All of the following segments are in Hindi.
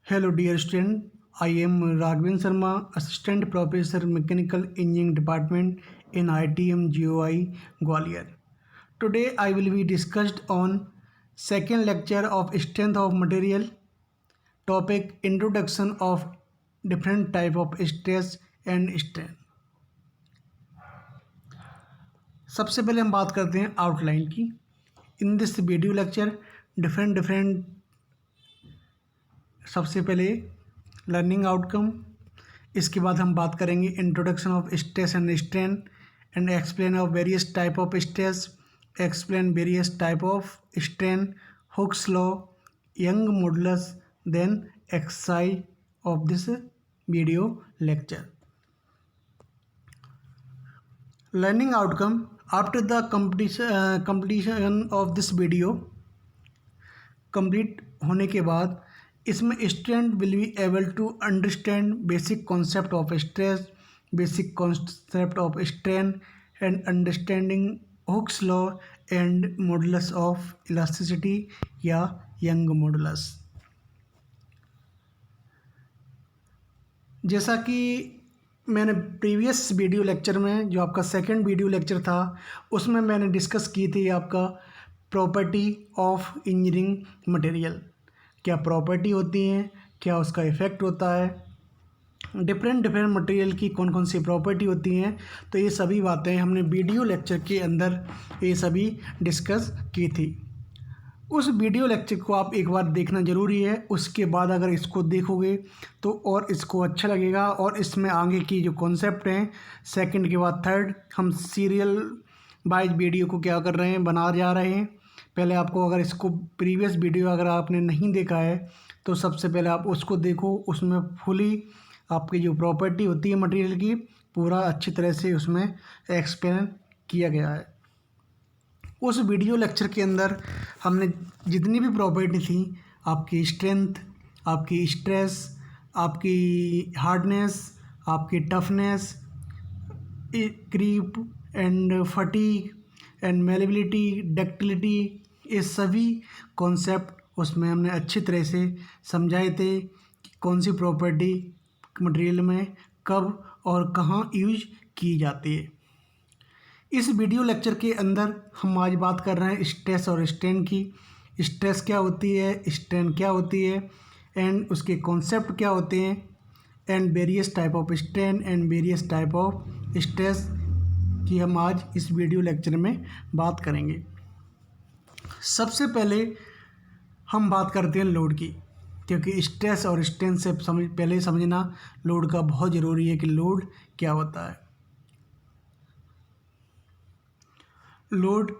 Hello dear student, I am Raghavendra Sharma, Assistant Professor Mechanical Engineering Department in ITM GOI Gwalior. Today I will be discussed on second lecture of strength of material, topic introduction of different type of stress and strain. सबसे पहले हम बात करते हैं आउटलाइन की. In this video lecture different सबसे पहले लर्निंग आउटकम, इसके बाद हम बात करेंगे introduction of stress and strain and explain of various type of stress, explain various type of strain, Hooke's law, Young modulus, then exercise of this video lecture. Learning outcome after the completion of this video, complete होने के बाद इसमें student will be able to understand basic concept of stress, basic concept of strain and understanding Hooke's law and modulus of elasticity या यंग मॉडुलस. जैसा कि मैंने प्रीवियस वीडियो लेक्चर में, जो आपका सेकंड वीडियो लेक्चर था, उसमें मैंने डिस्कस की थी आपका प्रॉपर्टी ऑफ इंजीनियरिंग मटेरियल. क्या प्रॉपर्टी होती हैं, क्या उसका इफ़ेक्ट होता है, डिफरेंट मटेरियल की कौन कौन सी प्रॉपर्टी होती हैं. तो ये सभी बातें हमने वीडियो लेक्चर के अंदर ये सभी डिस्कस की थी. उस वीडियो लेक्चर को आप एक बार देखना ज़रूरी है. उसके बाद अगर इसको देखोगे तो और इसको अच्छा लगेगा, और इसमें आगे की जो कॉन्सेप्ट हैं सेकंड के बाद थर्ड, हम सीरियल वाइज वीडियो को क्या कर रहे हैं, बना जा रहे हैं. पहले आपको अगर इसको प्रीवियस वीडियो अगर आपने नहीं देखा है तो सबसे पहले आप उसको देखो. उसमें फुली आपकी जो प्रॉपर्टी होती है मटेरियल की पूरा अच्छी तरह से उसमें एक्सप्लेन किया गया है. उस वीडियो लेक्चर के अंदर हमने जितनी भी प्रॉपर्टी थी, आपकी स्ट्रेंथ, आपकी स्ट्रेस, आपकी हार्डनेस, आपकी toughness, creep and fatigue and malleability, ductility, ये सभी कॉन्सेप्ट उसमें हमने अच्छी तरह से समझाए थे कि कौन सी प्रॉपर्टी मटेरियल में कब और कहाँ यूज की जाती है. इस वीडियो लेक्चर के अंदर हम आज बात कर रहे हैं स्ट्रेस और स्ट्रेन की. स्ट्रेस क्या होती है, स्ट्रेन क्या होती है, एंड उसके कॉन्सेप्ट क्या होते हैं, and various type of strain and various type of stress की हम आज इस वीडियो लेक्चर में बात करेंगे. सबसे पहले हम बात करते हैं लोड की, क्योंकि स्ट्रेस और स्ट्रेन से पहले समझना लोड का बहुत ज़रूरी है कि लोड क्या होता है. Load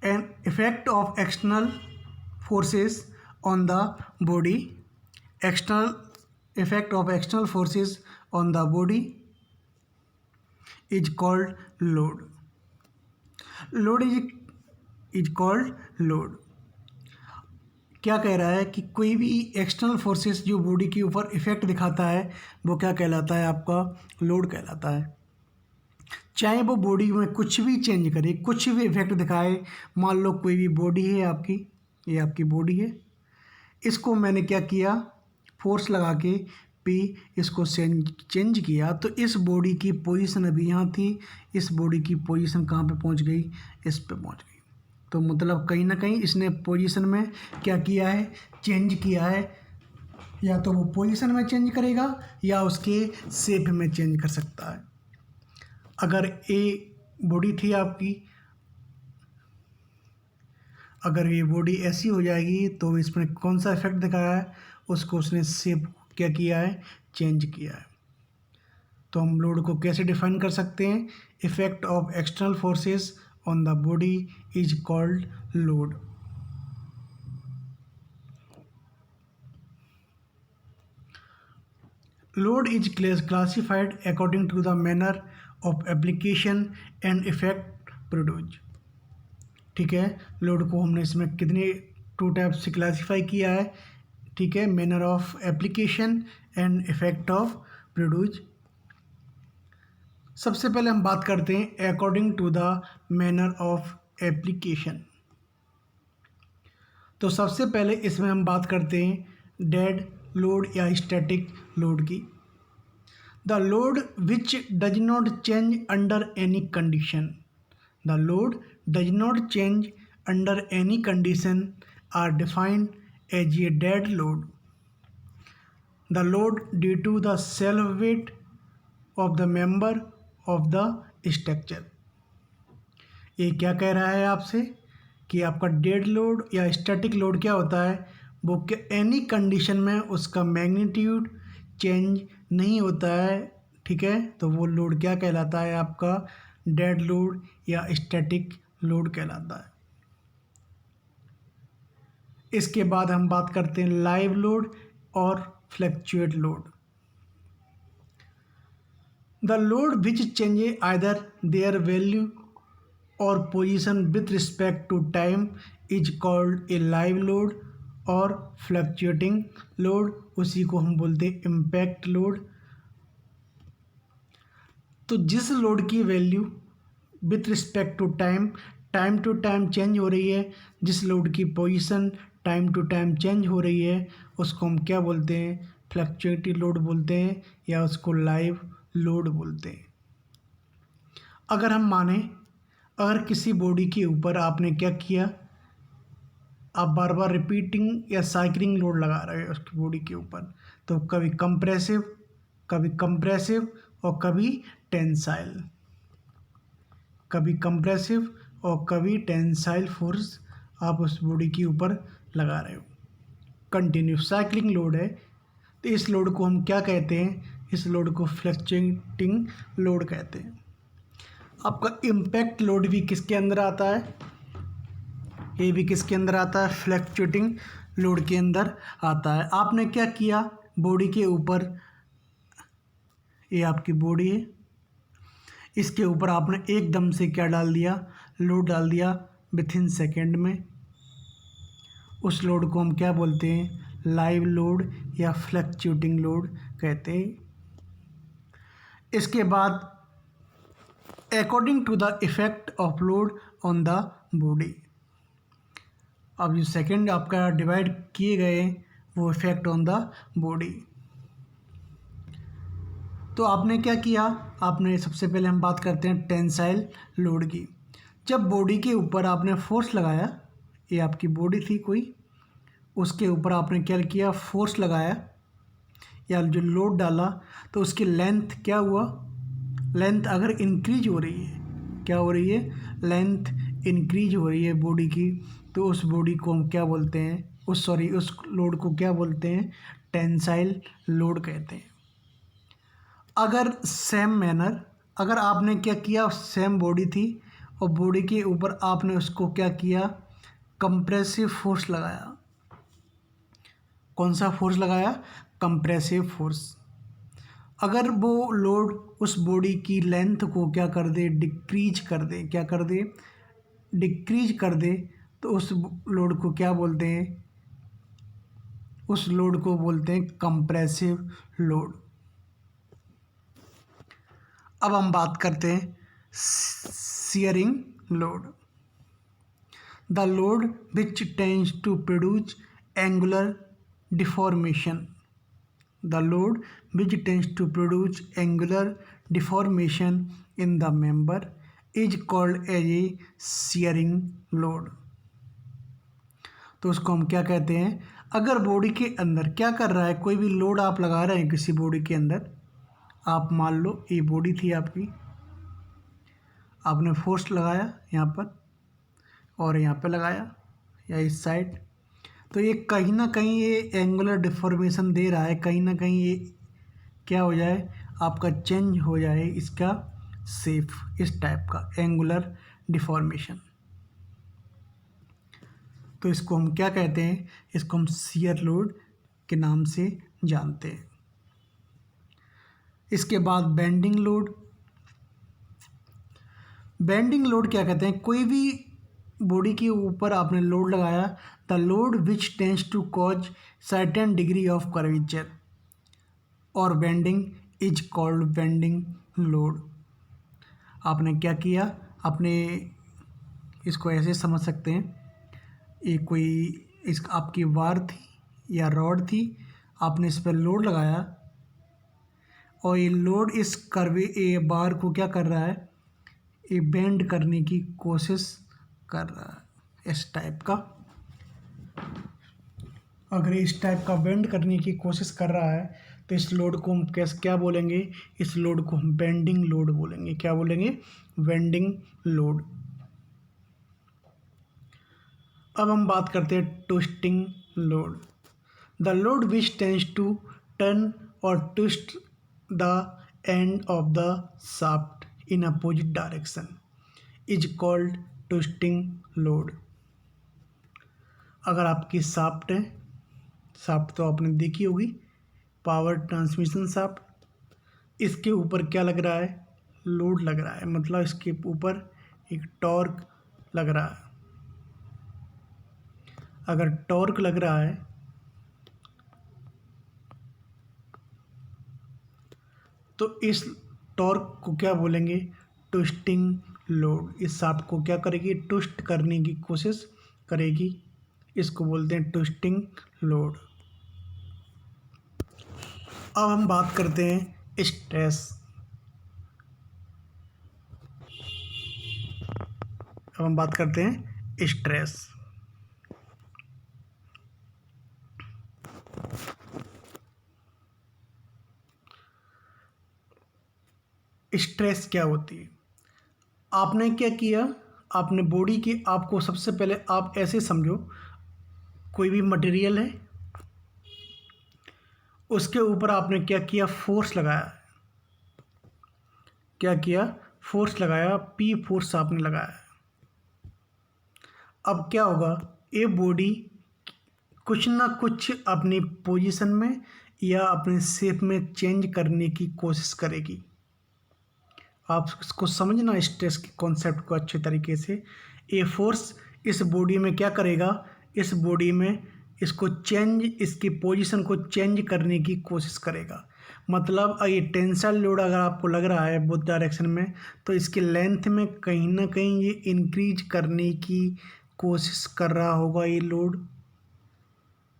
an effect of external forces on the body, external effect of external forces on the body is called load. Load is called load. क्या कह रहा है कि कोई भी एक्सटर्नल फोर्सेस जो बॉडी के ऊपर इफेक्ट दिखाता है वो क्या कहलाता है, आपका लोड कहलाता है. चाहे वो बॉडी में कुछ भी चेंज करे, कुछ भी इफेक्ट दिखाए. मान लो कोई भी बॉडी है आपकी, ये आपकी बॉडी है, इसको मैंने क्या किया, फोर्स लगा के इसको चेंज किया, तो इस बॉडी की पोजीशन अभी यहाँ थी, इस बॉडी की पोजीशन कहाँ पे पहुँच गई, इस पे पहुँच गई. तो मतलब कहीं ना कहीं इसने पोजीशन में क्या किया है, चेंज किया है. या तो वो पोजीशन में चेंज करेगा या उसके शेप में चेंज कर सकता है. अगर ए बॉडी थी आपकी, अगर ये बॉडी ऐसी हो जाएगी तो इसमें कौन सा इफेक्ट दिखाया है, उसको उसने शेप क्या किया है, चेंज किया है. तो हम लोड को कैसे डिफाइन कर सकते हैं, effect of external forces on the body is called load. Load is classified according to the manner of application and effect produce. ठीक है, लोड को हमने इसमें कितने टू टाइप से क्लासीफाई किया है. ठीक है, manner of application and effect of produce. सबसे पहले हम बात करते हैं according to the manner of application. तो सबसे पहले इसमें हम बात करते हैं डेड लोड या स्टैटिक लोड की। The load which does not change under any condition, the load does not change under any condition are defined as a dead load. The load due to the self weight of the member of the structure. ये क्या कह रहा है आपसे कि आपका डेड लोड या स्टैटिक लोड क्या होता है, वो एनी कंडीशन में उसका मैग्नीट्यूड चेंज नहीं होता है, ठीक है। तो वो लोड क्या कहलाता है, आपका डेड लोड या स्टैटिक लोड कहलाता है। इसके बाद हम बात करते हैं लाइव लोड और fluctuate load. The load which changes either their value और position with respect to time is called a live load और फ्लक्चुएटिंग लोड, उसी को हम बोलते हैं इम्पैक्ट लोड। तो जिस लोड की value with respect to time to time change हो रही है, जिस लोड की position time to time change हो रही है, उसको हम क्या बोलते हैं, फ्लक्चुएटिव लोड बोलते हैं या उसको लाइव लोड बोलते हैं। अगर हम माने, अगर किसी बॉडी के ऊपर आपने क्या किया, आप बार बार रिपीटिंग या साइक्लिंग लोड लगा रहे हो उसकी बॉडी के ऊपर, तो कभी कंप्रेसिव और कभी टेंसाइल, कभी कंप्रेसिव और कभी टेंसाइल फोर्स आप उस बॉडी के ऊपर लगा रहे हो। कंटिन्यू साइक्लिंग लोड है, तो इस लोड को हम क्या कहते हैं, इस लोड को फ्लक्चुएटिंग लोड कहते हैं। आपका इम्पैक्ट लोड भी किसके अंदर आता है, ये भी किसके अंदर आता है, फ्लक्चुएटिंग लोड के अंदर आता है। आपने क्या किया, बॉडी के ऊपर, ये आपकी बॉडी है, इसके ऊपर आपने एकदम से क्या डाल दिया, लोड डाल दिया विथ इन सेकेंड में, उस लोड को हम क्या बोलते हैं, लाइव लोड या फ्लक्चुएटिंग लोड कहते हैं। इसके बाद according to the effect of load on the body, अब जो सेकेंड आपका डिवाइड किए गए वो इफेक्ट ऑन द बॉडी। तो आपने क्या किया, आपने सबसे पहले हम बात करते हैं टेंसाइल लोड की। जब बॉडी के ऊपर आपने फोर्स लगाया, ये आपकी बॉडी थी कोई, उसके ऊपर आपने क्या किया, फोर्स लगाया या जो लोड डाला, तो उसकी लेंथ क्या हुआ, लेंथ अगर इंक्रीज हो रही है, क्या हो रही है, लेंथ इंक्रीज हो रही है बॉडी की, तो उस बॉडी को हम क्या बोलते हैं, उस लोड को क्या बोलते हैं, टेंसाइल लोड कहते हैं। अगर सेम मैनर, अगर आपने क्या किया, सेम बॉडी थी और बॉडी के ऊपर आपने उसको क्या किया, कंप्रेसिव फोर्स लगाया, कौन सा फोर्स लगाया, कंप्रेसिव फोर्स। अगर वो लोड उस बॉडी की लेंथ को क्या कर दे, डिक्रीज कर दे, क्या कर दे, डिक्रीज कर दे, तो उस लोड को क्या बोलते हैं, उस लोड को बोलते हैं कंप्रेसिव लोड। अब हम बात करते हैं shearing load. The load which tends to produce angular deformation, the load which tends to produce angular deformation in the member is called as a shearing load। तो उसको हम क्या कहते हैं, अगर बॉडी के अंदर क्या कर रहा है, कोई भी लोड आप लगा रहे हैं किसी बॉडी के अंदर, आप मान लो ये बॉडी थी आपकी, आपने फोर्स लगाया यहाँ पर और यहाँ पे लगाया या इस साइड, तो ये कहीं ना कहीं ये एंगुलर डिफॉर्मेशन दे रहा है, कहीं ना कहीं ये क्या हो जाए, आपका चेंज हो जाए इसका शेप, इस टाइप का एंगुलर डिफॉर्मेशन। तो इसको हम क्या कहते हैं, इसको हम शियर लोड के नाम से जानते हैं। इसके बाद बेंडिंग लोड। बेंडिंग लोड क्या कहते हैं, कोई भी बॉडी के ऊपर आपने लोड लगाया, the load which tends to cause certain degree of curvature और bending is called bending load. आपने क्या किया, आपने इसको ऐसे समझ सकते हैं, ये कोई इस आपकी वार थी या रॉड थी, आपने इस पर लोड लगाया और ये लोड इस कर्वे ए बार को क्या कर रहा है, ये बेंड करने की कोशिश कर रहा है इस टाइप का। अगर इस टाइप का बेंड करने की कोशिश कर रहा है तो इस लोड को हम कैसे क्या बोलेंगे, इस लोड को हम बेंडिंग लोड बोलेंगे। क्या बोलेंगे, बेंडिंग लोड। अब हम बात करते हैं twisting load. The load which tends to turn और twist the end of the shaft in opposite direction is called twisting load. अगर आपकी शाफ्ट है, शाफ्ट तो आपने देखी होगी, पावर ट्रांसमिशन शाफ्ट, इसके ऊपर क्या लग रहा है, लोड लग रहा है, मतलब इसके ऊपर एक टॉर्क लग रहा है। अगर टॉर्क लग रहा है तो इस टॉर्क को क्या बोलेंगे, ट्विस्टिंग लोड। इस शाफ्ट को क्या करेगी, ट्विस्ट करने की कोशिश करेगी, इसको बोलते हैं ट्विस्टिंग लोड। अब हम बात करते हैं स्ट्रेस। अब हम बात करते हैं स्ट्रेस। स्ट्रेस क्या होती है, आपने क्या किया, आपने बॉडी की, आपको सबसे पहले आप ऐसे समझो, कोई भी मटेरियल है, उसके ऊपर आपने क्या किया, फोर्स लगाया। क्या किया, फोर्स लगाया, पी फोर्स आपने लगाया। अब क्या होगा, ये बॉडी कुछ ना कुछ अपनी पोजीशन में या अपने शेप में चेंज करने की कोशिश करेगी। आप इसको समझना, स्ट्रेस के कॉन्सेप्ट को अच्छे तरीके से। ये फोर्स इस बॉडी में क्या करेगा, इस बॉडी में इसको चेंज, इसकी पोजीशन को चेंज करने की कोशिश करेगा। मतलब ये टेंसाइल लोड अगर आपको लग रहा है बोथ डायरेक्शन में, तो इसके लेंथ में कहीं ना कहीं ये इंक्रीज करने की कोशिश कर रहा होगा ये लोड,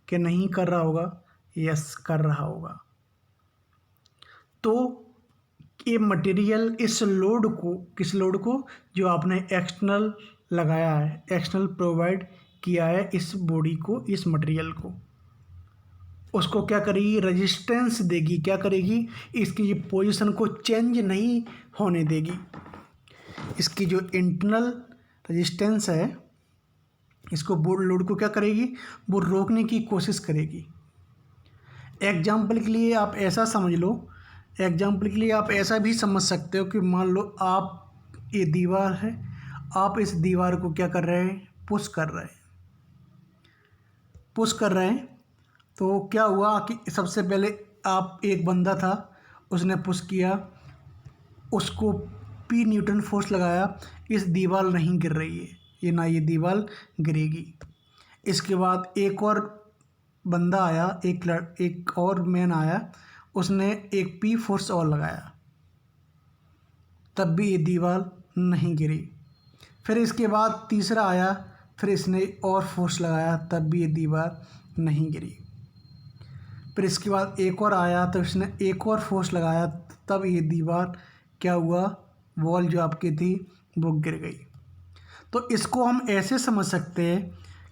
कि नहीं कर रहा होगा, यस कर रहा होगा। तो ये मटेरियल इस लोड को, किस लोड को, जो आपने एक्सटर्नल लगाया है, एक्सटर्नल प्रोवाइड किया है इस बॉडी को, इस मटेरियल को, उसको क्या करेगी, रेजिस्टेंस देगी। क्या करेगी, इसकी ये पोजीशन को चेंज नहीं होने देगी। इसकी जो इंटरनल रेजिस्टेंस है, इसको बोर्ड लोड को क्या करेगी, वो रोकने की कोशिश करेगी। एग्जाम्पल के लिए आप ऐसा समझ लो, एग्जाम्पल के लिए आप ऐसा भी समझ सकते हो कि मान लो आप, ये दीवार है, आप इस दीवार को क्या कर रहे हैं, पुश कर रहे हैं, पुश कर रहे हैं। तो क्या हुआ कि सबसे पहले आप, एक बंदा था, उसने पुश किया, उसको पी न्यूटन फोर्स लगाया, इस दीवार नहीं गिर रही है, ये ना ये दीवार गिरेगी। इसके बाद एक और बंदा आया, एक और मैन आया, उसने एक पी फोर्स और लगाया, तब भी ये दीवार नहीं गिरी। फिर इसके बाद तीसरा आया, फिर इसने और फोर्स लगाया, तब भी ये दीवार नहीं गिरी। फिर इसके बाद एक और आया, तो इसने एक और फोर्स लगाया, तब ये दीवार क्या हुआ, वॉल जो आपकी थी वो गिर गई। तो इसको हम ऐसे समझ सकते हैं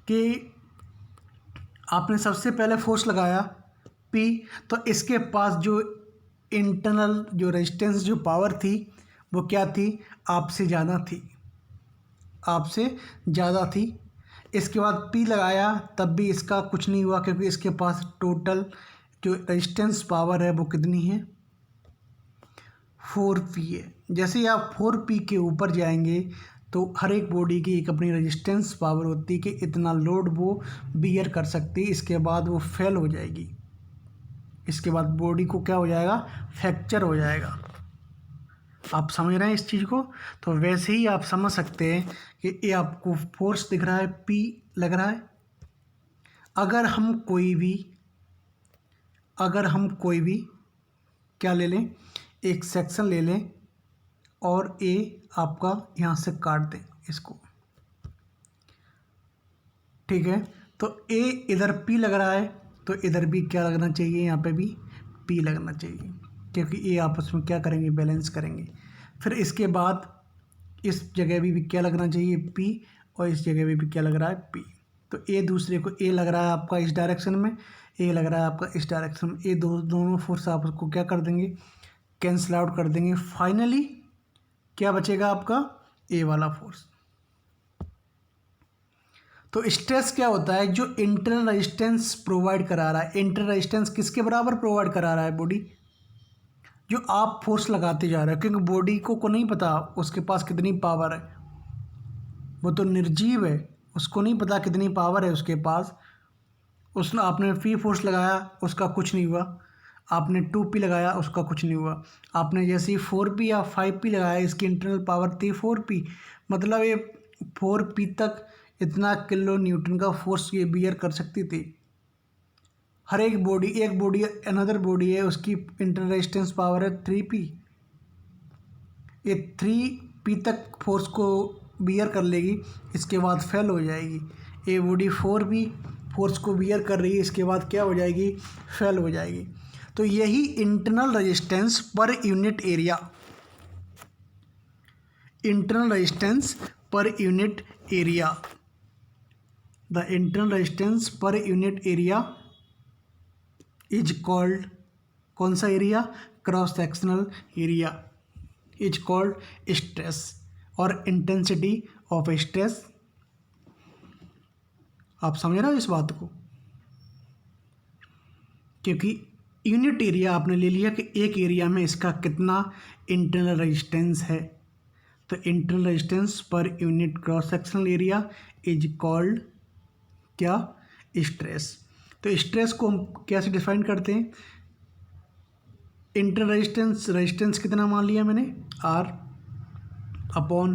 कि आपने सबसे पहले फोर्स लगाया पी, तो इसके पास जो इंटरनल जो रेजिस्टेंस, जो पावर थी, वो क्या थी, आपसे ज़्यादा थी, आपसे ज़्यादा थी। इसके बाद पी लगाया, तब भी इसका कुछ नहीं हुआ, क्योंकि इसके पास टोटल जो रेजिस्टेंस पावर है वो कितनी है, 4P है। जैसे ही आप 4P के ऊपर जाएंगे तो हर एक बॉडी की एक अपनी रेजिस्टेंस पावर होती है कि इतना लोड वो बियर कर सकती है, इसके बाद वो फेल हो जाएगी, इसके बाद बॉडी को क्या हो जाएगा, फ्रैक्चर हो जाएगा। आप समझ रहे हैं इस चीज़ को। तो वैसे ही आप समझ सकते हैं कि ये आपको फोर्स दिख रहा है, पी लग रहा है। अगर हम कोई भी क्या ले लें, एक सेक्शन ले लें और ए आपका यहाँ से काट दें इसको, ठीक है। तो ए इधर पी लग रहा है, तो इधर भी क्या लगना चाहिए, यहाँ पे भी P लगना चाहिए, क्योंकि ये आपस में क्या करेंगे, बैलेंस करेंगे। फिर इसके बाद इस जगह भी क्या लगना चाहिए, P, और इस जगह भी क्या लग रहा है, P। तो ए दूसरे को ए लग रहा है आपका इस डायरेक्शन में, ए लग रहा है आपका इस डायरेक्शन में। ये दोनों फोर्स आप उसको क्या कर देंगे, कैंसिल आउट कर देंगे। फाइनली क्या बचेगा आपका, ए वाला फोर्स। तो स्ट्रेस क्या होता है, जो इंटरनल रेजिस्टेंस प्रोवाइड करा रहा है। इंटरनल रेजिस्टेंस किसके बराबर प्रोवाइड करा रहा है, बॉडी, जो आप फोर्स लगाते जा रहे हो, क्योंकि बॉडी को नहीं पता उसके पास कितनी पावर है, वो तो निर्जीव है, उसको नहीं पता कितनी पावर है उसके पास। उसने आपने P फोर्स लगाया, उसका कुछ नहीं हुआ। आपने 2P लगाया, उसका कुछ नहीं हुआ। आपने जैसे ही 4P या 5P लगाया, इसकी इंटरनल पावर थी 4P, मतलब ये 4P तक इतना किलो न्यूटन का फोर्स ये बियर कर सकती थी। हर एक बॉडी अनदर बॉडी है, उसकी इंटरनल रेजिस्टेंस पावर है 3P। ये 3P तक फोर्स को बियर कर लेगी, इसके बाद फेल हो जाएगी। ये बॉडी 4P फोर्स को बियर कर रही है, इसके बाद क्या हो जाएगी, फेल हो जाएगी। तो यही internal resistance per unit area, internal resistance per unit area, the internal resistance per unit area is called, कौन सा area, cross sectional area, is called stress. और इंटेंसिटी ऑफ स्ट्रेस, आप समझ रहे हो इस बात को, क्योंकि यूनिट एरिया आपने ले लिया कि एक एरिया में इसका कितना इंटरनल रेजिस्टेंस है। तो internal resistance per unit cross sectional area is called क्या, स्ट्रेस। तो स्ट्रेस को हम कैसे डिफाइन करते हैं, इंटरनल रेजिस्टेंस कितना मान लिया मैंने, R upon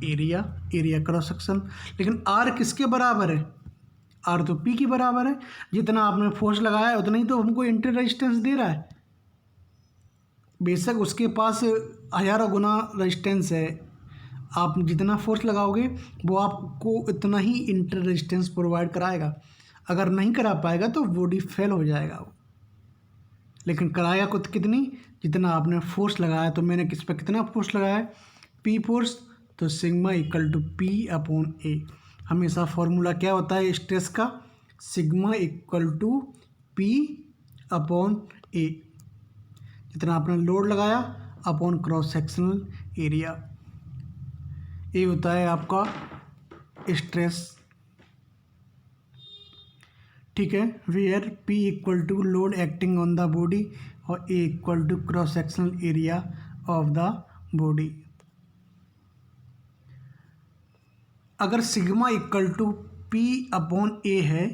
area, area cross section. लेकिन R किसके बराबर है, R तो P के बराबर है। जितना आपने फोर्स लगाया है उतना ही तो हमको इंटरनल रेजिस्टेंस दे रहा है। बेशक उसके पास हज़ारों गुना रेजिस्टेंस है, आप जितना फोर्स लगाओगे वो आपको इतना ही इंटर रेजिस्टेंस प्रोवाइड कराएगा। अगर नहीं करा पाएगा तो बॉडी फेल हो जाएगा वो। लेकिन कराएगा कुछ कितनी, जितना आपने फोर्स लगाया। तो मैंने किस पर कितना फोर्स लगाया है, P फोर्स, तो sigma equal to P upon A। हमेशा फॉर्मूला क्या होता है स्ट्रेस का, sigma equal to P upon A, जितना आपने लोड लगाया अपॉन क्रॉस सेक्शनल एरिया। ये होता है आपका स्ट्रेस, ठीक है। Where P equal to load acting on the body और A equal to cross sectional area of the body. अगर sigma equal to P upon A है,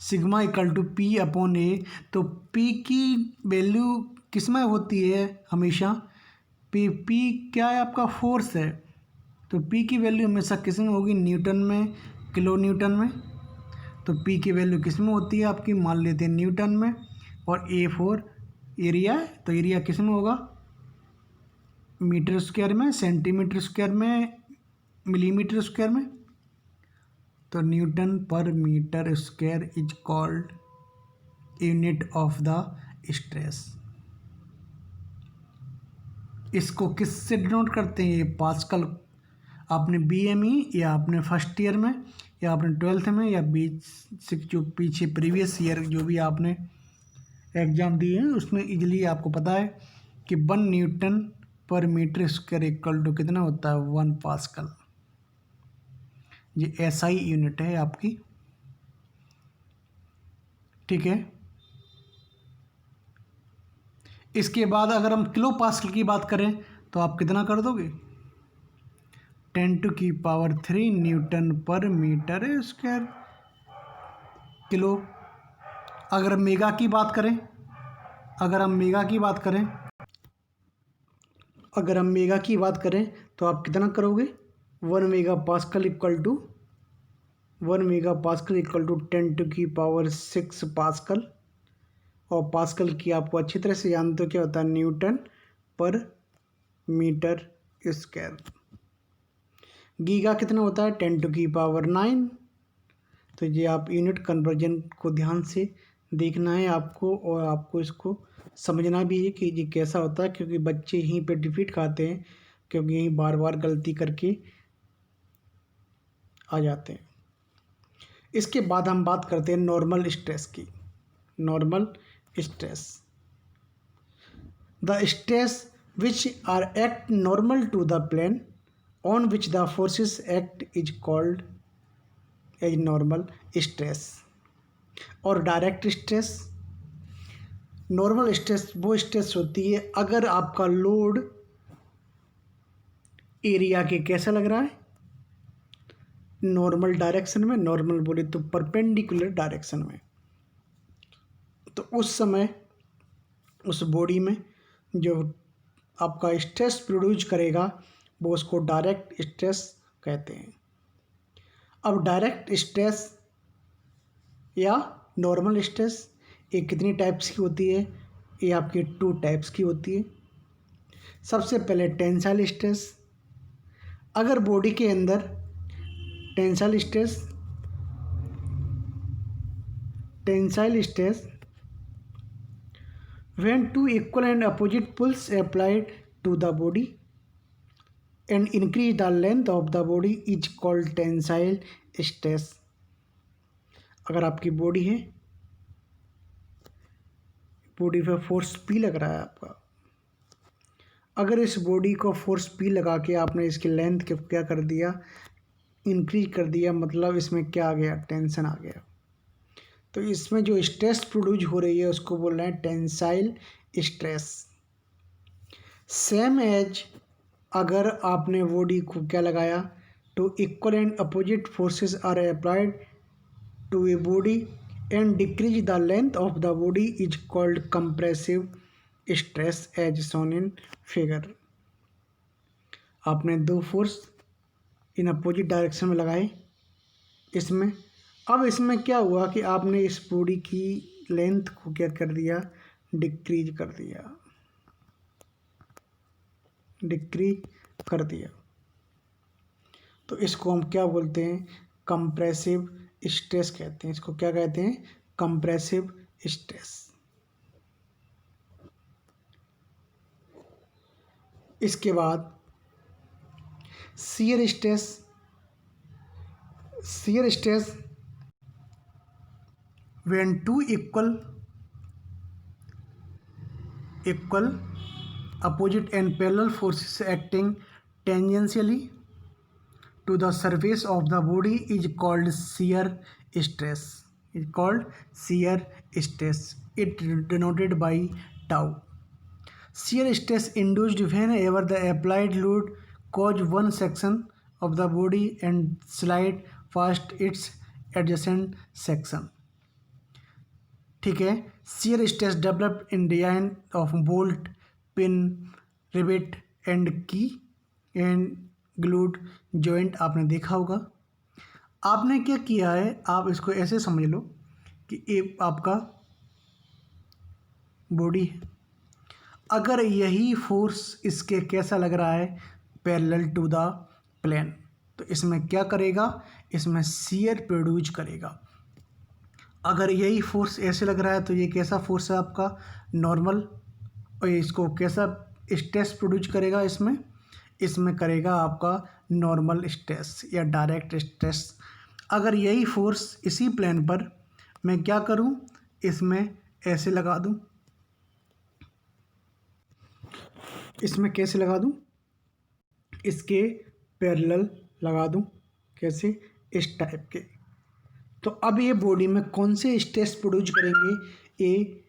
sigma equal to P upon A, तो P की वैल्यू किस में होती है हमेशा, P क्या है आपका फोर्स है, तो P की वैल्यू हमेशा किस में होगी, न्यूटन में, किलो न्यूटन में। तो P की वैल्यू किस में होती है आपकी, मान लेते हैं न्यूटन में। और A4 एरिया है, तो एरिया किस में होगा, मीटर स्क्वायर में, सेंटीमीटर स्क्वायर में, मिलीमीटर स्क्वायर में। तो newton per metre square is called unit of the stress. इसको किससे डिनोट करते हैं, ये पास्कल। आपने BME या आपने फर्स्ट ईयर में या आपने 12th में या बीच जो पीछे प्रीवियस ईयर जो भी आपने एग्ज़ाम दिए हैं उसमें इजीली आपको पता है कि 1 Newton per metre square equal to कितना होता है, 1 पास्कल। ये SI यूनिट है आपकी, ठीक है। इसके बाद अगर हम किलो पास्कल की बात करें तो आप कितना कर दोगे, 10⁻³ Newton per metre square kilo. अगर मेगा की बात करें, अगर हम मेगा की बात करें, अगर हम मेगा की बात करें तो आप कितना करोगे, 1 mega pascal equal to 1 mega pascal equal to 10⁻6 pascal. और पास्कल की आपको अच्छी तरह से जानते हो क्या होता है, Newton per metre square. Giga कितना होता है, 10⁻9। तो ये आप यूनिट कन्वर्जन को ध्यान से देखना है आपको, और आपको इसको समझना भी है कि ये कैसा होता है, क्योंकि बच्चे यहीं पे डिफीट खाते हैं, क्योंकि यहीं बार बार गलती करके आ जाते हैं। इसके बाद हम बात करते हैं नॉर्मल स्ट्रेस की। Normal stress, the stress which are act normal to the plane on which the forces act is called as normal stress। और डायरेक्ट स्ट्रेस, नॉर्मल स्ट्रेस वो स्ट्रेस होती है अगर आपका लोड एरिया के कैसा लग रहा है, नॉर्मल डायरेक्शन में, नॉर्मल बोले तो परपेंडिकुलर डायरेक्शन में, तो उस समय उस बॉडी में जो आपका स्ट्रेस प्रोड्यूस करेगा वो उसको डायरेक्ट स्ट्रेस कहते हैं। अब डायरेक्ट स्ट्रेस या नॉर्मल स्ट्रेस ये कितनी टाइप्स की होती है, ये आपकी 2 टाइप्स की होती है। सबसे पहले टेंसाइल स्ट्रेस, अगर बॉडी के अंदर tensile stress when two equal and opposite pulls applied to the body and increase the length of the body is called tensile stress। अगर आपकी बॉडी है, बॉडी पे फोर्स पी लग रहा है आपका, अगर इस बॉडी को फोर्स पी लगा के आपने इसकी लेंथ को क्या कर दिया, इंक्रीज कर दिया, मतलब इसमें क्या आ गया, टेंशन आ गया। तो इसमें जो स्ट्रेस प्रोड्यूस हो रही है उसको बोल रहे हैं टेंसाइल स्ट्रेस। सेम एज अगर आपने बॉडी को क्या लगाया, two equal and opposite forces are applied to a body and decrease the length of the body is called compressive stress as shown in figure. आपने 2 फोर्स इन अपोजिट डायरेक्शन में लगाए इसमें, अब इसमें क्या हुआ कि आपने इस बॉडी की लेंथ को क्या कर दिया, डिक्रीज कर दिया, तो इसको हम क्या बोलते हैं, कंप्रेसिव स्ट्रेस कहते हैं। इसको क्या कहते हैं, कंप्रेसिव स्ट्रेस। इसके बाद shear stress when two equal opposite and parallel forces acting tangentially to the surface of the body is called shear stress, it denoted by tau। shear stress induced whenever the applied load cause one section of the body and slide past its adjacent section। ठीक है, shear stress developed in design of bolt, pin, rivet and की एंड ग्लूड जॉइंट आपने देखा होगा। आपने क्या किया है, आप इसको ऐसे समझ लो कि ये आपका बॉडी है, अगर यही फोर्स इसके कैसा लग रहा है, पैरेलल टू द प्लेन, तो इसमें क्या करेगा, इसमें शियर प्रोड्यूस करेगा। अगर यही फोर्स ऐसे लग रहा है तो ये कैसा फोर्स है आपका, नॉर्मल, और इसको कैसा स्ट्रेस प्रोड्यूस करेगा, इसमें करेगा आपका नॉर्मल स्ट्रेस या डायरेक्ट स्ट्रेस। अगर यही फोर्स इसी प्लेन पर मैं क्या करूं, इसमें ऐसे लगा दूं, इसमें कैसे लगा दूं, इसके पैरेलल लगा दूं, कैसे, इस टाइप के। तो अब ये बॉडी में कौन से स्ट्रेस प्रोड्यूस करेंगे, ये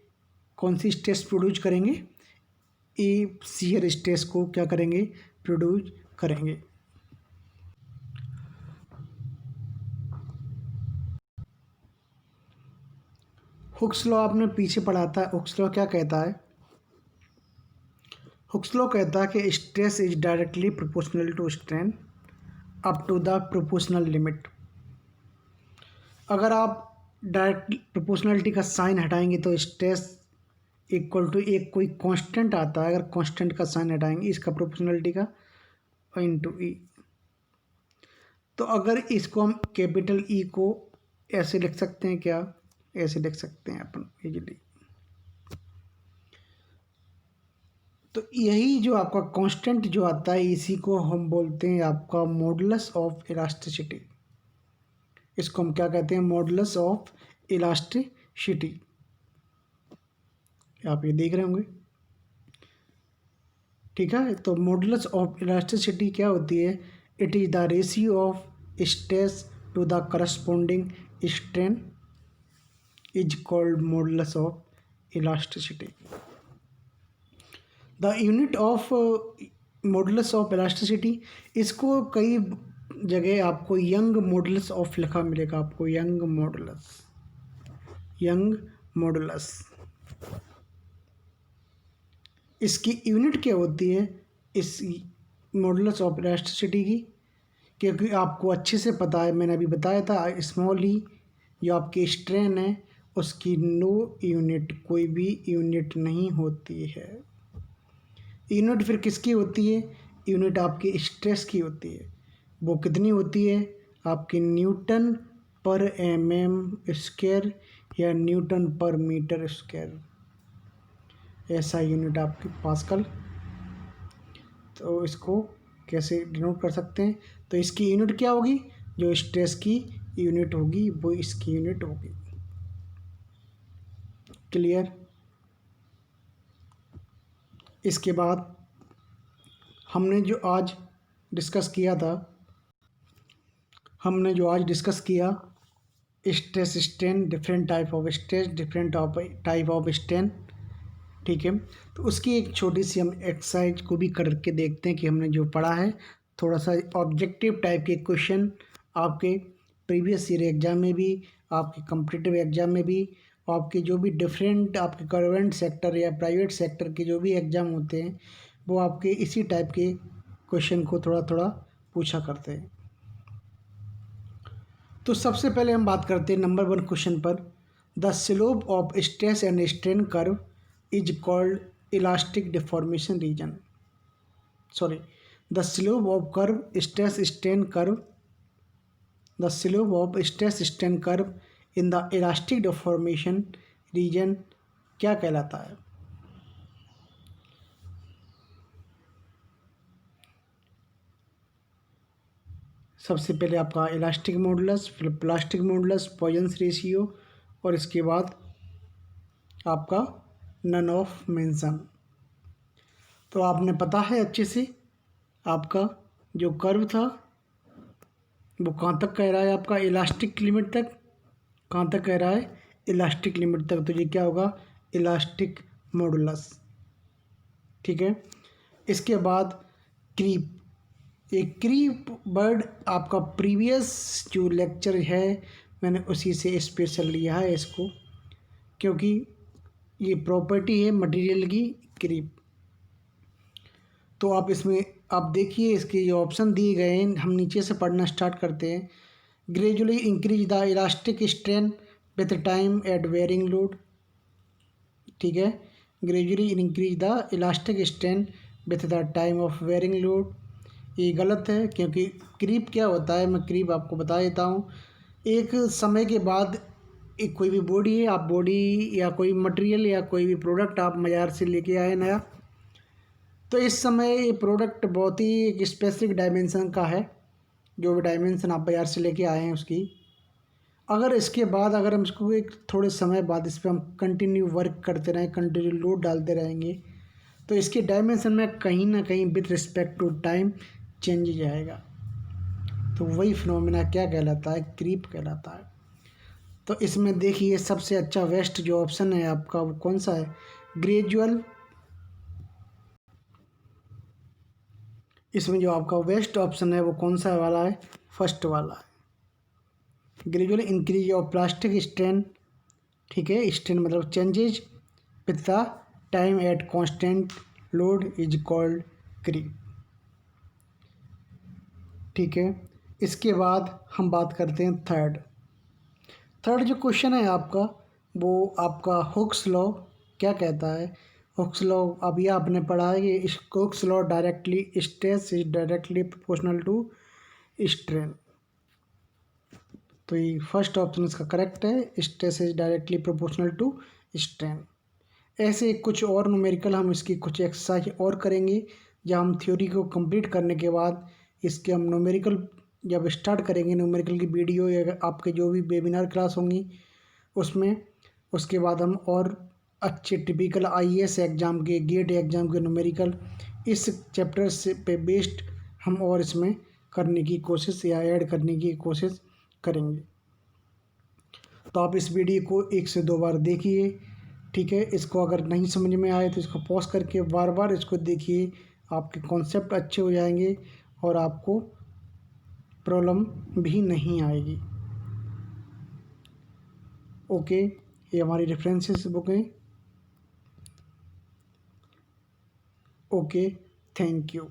कौन सी स्ट्रेस प्रोड्यूस करेंगे, ये शियर स्ट्रेस को क्या करेंगे, प्रोड्यूस करेंगे। हुक्स लॉ आपने पीछे पढ़ा था। हुक्स लॉ क्या कहता है, हुक्स लॉ कहता है कि stress is directly proportional to strain up to the proportional limit. अगर आप डायरेक्ट प्रोपोर्शनलिटी का साइन हटाएंगे तो स्ट्रेस इक्वल टू एक कोई कांस्टेंट आता है, अगर कांस्टेंट का साइन हटाएंगे इसका प्रोपोर्शनलिटी का, इनटू ई। तो अगर इसको हम कैपिटल ई को ऐसे लिख सकते हैं क्या, ऐसे लिख सकते हैं अपन इजीली। तो यही जो आपका कांस्टेंट जो आता है इसी को हम बोलते हैं आपका मॉडुलस ऑफ इलास्टिसिटी। इसको हम क्या कहते हैं, मॉडुलस ऑफ इलास्टिसिटी। आप ये देख रहे होंगे, ठीक है। तो मॉडुलस ऑफ इलास्टिसिटी क्या होती है, it is the ratio of stress to the corresponding strain is called modulus of elasticity. The unit of modulus of elasticity, इसको कई जगह आपको यंग मॉडुलस ऑफ लिखा मिलेगा, आपको यंग मॉडुलस। इसकी यूनिट क्या होती है इस मॉडुलस ऑफ इलास्टिसिटी की, क्योंकि आपको अच्छे से पता है, मैंने अभी बताया था, स्मॉल ई जो आपकी स्ट्रेन है उसकी नो यूनिट, कोई भी यूनिट नहीं होती है। यूनिट फिर किसकी होती है, यूनिट आपकी स्ट्रेस की होती है। वो कितनी होती है, आपकी न्यूटन पर mm स्क्वायर या न्यूटन पर मीटर स्क्वायर, ऐसा यूनिट आपकी पास्कल। तो इसको कैसे डिनोट कर सकते हैं, तो इसकी यूनिट क्या होगी, जो स्ट्रेस की यूनिट होगी वो इसकी यूनिट होगी। क्लियर। इसके बाद हमने जो आज डिस्कस किया stress strain, different type of stress, different type of strain, ठीक है। तो उसकी एक छोटी सी हम एक्सरसाइज को भी करके देखते हैं कि हमने जो पढ़ा है, थोड़ा सा ऑब्जेक्टिव टाइप के क्वेश्चन आपके प्रीवियस ईयर एग्ज़ाम में भी, आपके कॉम्पिटिटिव एग्ज़ाम में भी, आपके जो भी डिफरेंट आपके गवर्नमेंट सेक्टर या प्राइवेट सेक्टर के जो भी एग्ज़ाम होते हैं वो आपके इसी टाइप के क्वेश्चन को थोड़ा थोड़ा पूछा करते हैं। तो सबसे पहले हम बात करते हैं नंबर 1 क्वेश्चन पर, the slope of stress and strain curve is called elastic deformation region. Sorry, the slope of curve stress strain curve, the slope of stress strain curve in the elastic deformation region क्या कहलाता है। सबसे पहले आपका इलास्टिक मॉडुलस, फिर प्लास्टिक मॉडुलस, पॉइजन्स रेशियो, और इसके बाद आपका नन ऑफ मेंशन। तो आपने पता है अच्छे से, आपका जो कर्व था वो कहाँ तक कह रहा है, आपका इलास्टिक लिमिट तक, कहाँ तक कह रहा है, इलास्टिक लिमिट तक। तो ये क्या होगा, इलास्टिक मॉडुलस, ठीक है। इसके बाद क्रीप, एक क्रीप वर्ड आपका प्रीवियस जो लेक्चर है मैंने उसी से स्पेशल लिया है इसको, क्योंकि ये प्रॉपर्टी है मटेरियल की क्रीप। तो आप इसमें आप देखिए इसके जो ऑप्शन दिए गए हैं, हम नीचे से पढ़ना स्टार्ट करते हैं। Gradually increase the elastic strain with time at varying load, ठीक है। Gradually increase the elastic strain with the time of varying load, ये गलत है, क्योंकि क्रीप क्या होता है, मैं क्रीप आपको बता देता हूँ। एक समय के बाद एक कोई भी बॉडी है, आप बॉडी या कोई मटेरियल या कोई भी प्रोडक्ट आप बाज़ार से लेके आए नया, तो इस समय ये प्रोडक्ट बहुत ही एक स्पेसिफिक डायमेंशन का है, जो भी डायमेंशन आप बाज़ार से लेके आए हैं उसकी। अगर इसके बाद अगर हम इसको एक थोड़े समय बाद इस पर हम कंटिन्यू वर्क करते रहें, कंटिन्यू लोड डालते रहेंगे, तो इसके डायमेंशन में कहीं ना कहीं with respect to time change जाएगा। तो वही फिनोमेना क्या कहलाता है, क्रीप कहलाता है। तो इसमें देखिए सबसे अच्छा वेस्ट जो ऑप्शन है आपका वो कौन सा है, ग्रेजुअल। इसमें जो आपका वेस्ट ऑप्शन है वो कौन सा वाला है, फर्स्ट वाला है, gradual increase of plastic strain, ठीक है। स्ट्रेन मतलब changes with the time at constant load is called creep, ठीक है। इसके बाद हम बात करते हैं थर्ड जो क्वेश्चन है आपका, वो आपका हुक्स लॉ क्या कहता है। हुक्स लॉ अभी आपने पढ़ा है कि Hooke's law directly stress is directly proportional to strain. तो ये फर्स्ट ऑप्शन इसका करेक्ट है, stress is directly proportional to strain. ऐसे कुछ और न्यूमेरिकल हम इसकी कुछ एक्सरसाइज और करेंगे, जब हम थ्योरी को कंप्लीट करने के बाद इसके हम न्यूमेरिकल जब स्टार्ट करेंगे, न्यूमेरिकल की वीडियो या आपके जो भी वेबिनार क्लास होंगी उसमें, उसके बाद हम और अच्छे टिपिकल आईएएस एग्ज़ाम के, गेट एग्ज़ाम के न्यूमेरिकल इस चैप्टर से पे बेस्ड हम और इसमें करने की कोशिश या ऐड करने की कोशिश करेंगे। तो आप इस वीडियो को 1 से 2 बार देखिए, ठीक है। इसको अगर नहीं समझ में आए तो इसको पॉज करके बार बार इसको देखिए, आपके कॉन्सेप्ट अच्छे हो जाएंगे और आपको प्रॉब्लम भी नहीं आएगी। ओके, ये हमारी रेफरेंसेस बुक हैं। Okay, thank you.